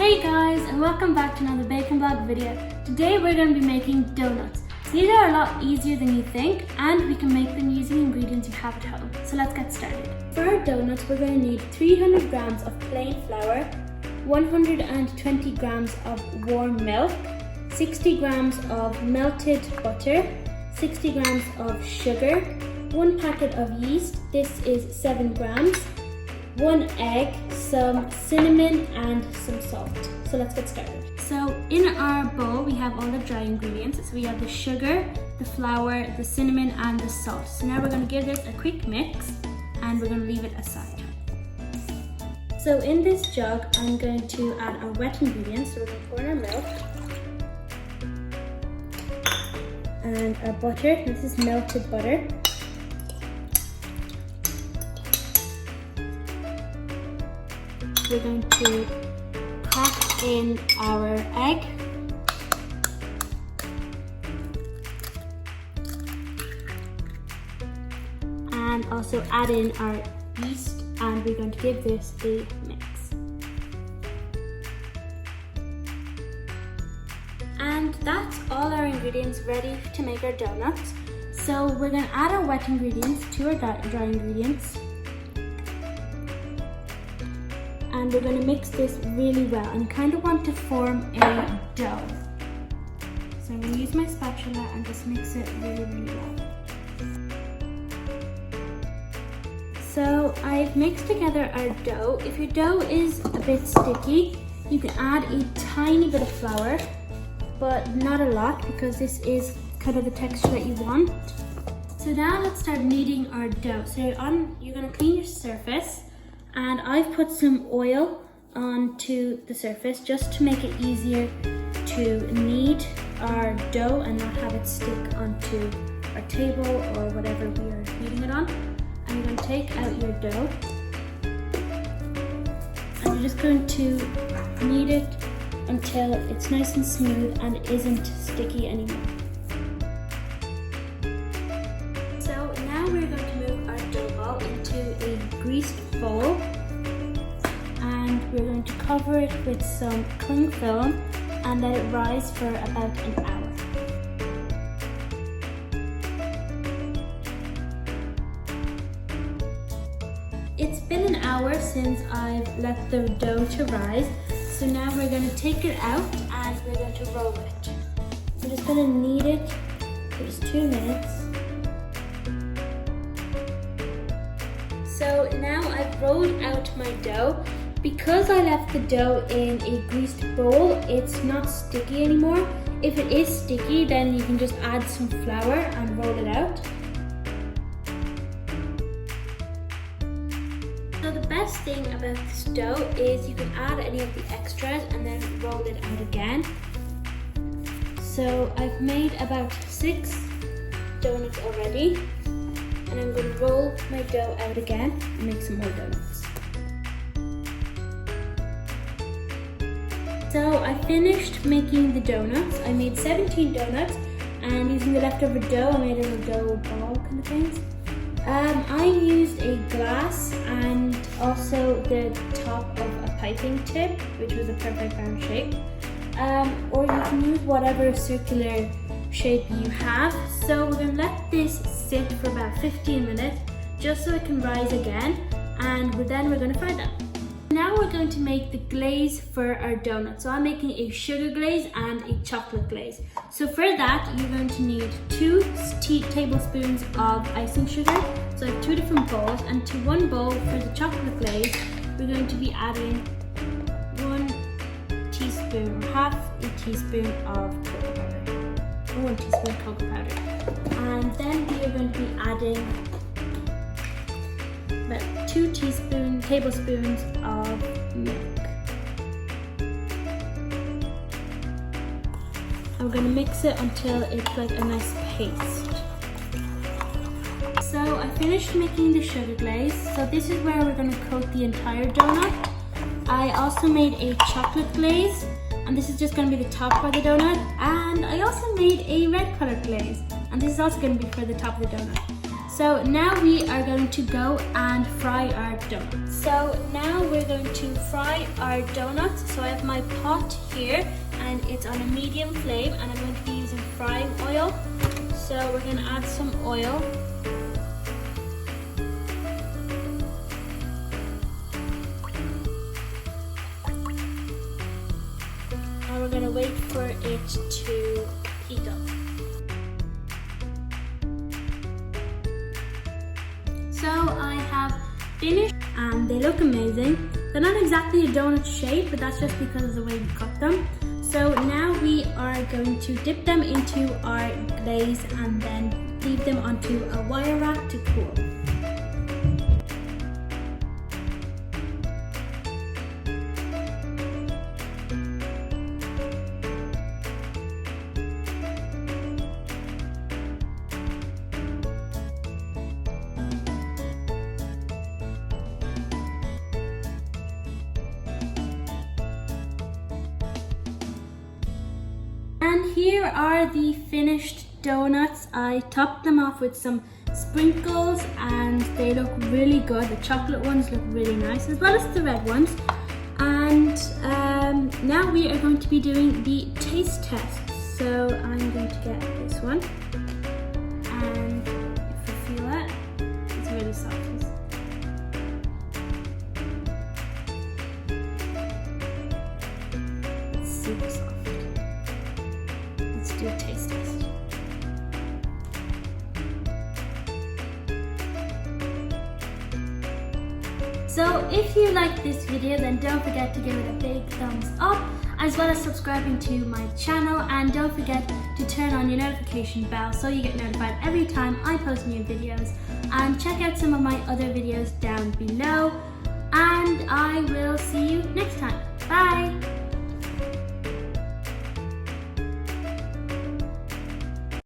Hey guys, and welcome back to another bacon blog video. Today we're going to be making donuts. These are a lot easier than you think, and we can make them using ingredients you have at home. So let's get started. For our donuts, we're going to need 300 grams of plain flour, 120 grams of warm milk, 60 grams of melted butter, 60 grams of sugar, 1 packet of yeast, this is 7 grams, 1 egg, some cinnamon and some salt. So let's get started. So in our bowl we have all the dry ingredients. So we have the sugar, the flour, the cinnamon and the salt. So now we're going to give this a quick mix and we're going to leave it aside. So in this jug I'm going to add our wet ingredients. So we're going to pour in our milk and our butter. This is melted butter. We're going to crack in our egg. And also add in our yeast, and we're going to give this a mix. And that's all our ingredients ready to make our donuts. So we're going to add our wet ingredients to our dry ingredients. And we're going to mix this really well and kind of want to form a dough. So I'm going to use my spatula and just mix it really, really well. So I've mixed together our dough. If your dough is a bit sticky, you can add a tiny bit of flour, but not a lot because this is kind of the texture that you want. So now let's start kneading our dough. So you're going to clean your surface. And I've put some oil onto the surface just to make it easier to knead our dough and not have it stick onto our table or whatever we are kneading it on. And you're going to take out your dough and you're just going to knead it until it's nice and smooth and it isn't sticky anymore. So now we're going to move our dough ball into a greased bowl and we're going to cover it with some cling film and let it rise for about an hour. It's been an hour since I've let the dough to rise, so now we're going to take it out and we're going to roll it. I'm just going to knead it for just 2 minutes. So now I've rolled out my dough. Because I left the dough in a greased bowl, it's not sticky anymore. If it is sticky, then you can just add some flour and roll it out. So the best thing about this dough is you can add any of the extras and then roll it out again. So I've made about 6 donuts already. And I'm going to roll my dough out again and make some more donuts. So I finished making the donuts. I made 17 donuts and using the leftover dough I made a little dough ball kind of things. I used a glass and also the top of a piping tip, which was a perfect round shape. Or you can use whatever circular shape you have. So we're going to let this sit for about 15 minutes just so it can rise again, and then we're going to fry them. Now we're going to make the glaze for our donut. So I'm making a sugar glaze and a chocolate glaze. So for that you're going to need 2 tablespoons of icing sugar. So I have 2 different bowls, and to 1 bowl for the chocolate glaze we're going to be adding 1 teaspoon or half a teaspoon of cocoa powder. 1 teaspoon cocoa powder, and then we are going to be adding about 2 tablespoons of milk. And we're going to mix it until it's like a nice paste. So I finished making the sugar glaze. So this is where we're going to coat the entire donut. I also made a chocolate glaze, and this is just going to be the top of the donut. And I also made a red colored glaze, and this is also going to be for the top of the donut. So now we are going to go and fry our donuts. So now we're going to fry our donuts. So I have my pot here and it's on a medium flame and I'm going to be using frying oil. So we're going to add some oil. And we're going to wait for it to heat up. So I have finished and they look amazing. They're not exactly a donut shape, but that's just because of the way we cut them. So now we are going to dip them into our glaze and then leave them onto a wire rack to cool. And here are the finished donuts. I topped them off with some sprinkles and they look really good. The chocolate ones look really nice as well as the red ones. And now we are going to be doing the taste test. So I'm going to get this one. And if you feel it, it's really soft. It's super soft. Let's do a taste test. So if you like this video, then don't forget to give it a big thumbs up, as well as subscribing to my channel, and don't forget to turn on your notification bell so you get notified every time I post new videos. And check out some of my other videos down below, and I will see you next time.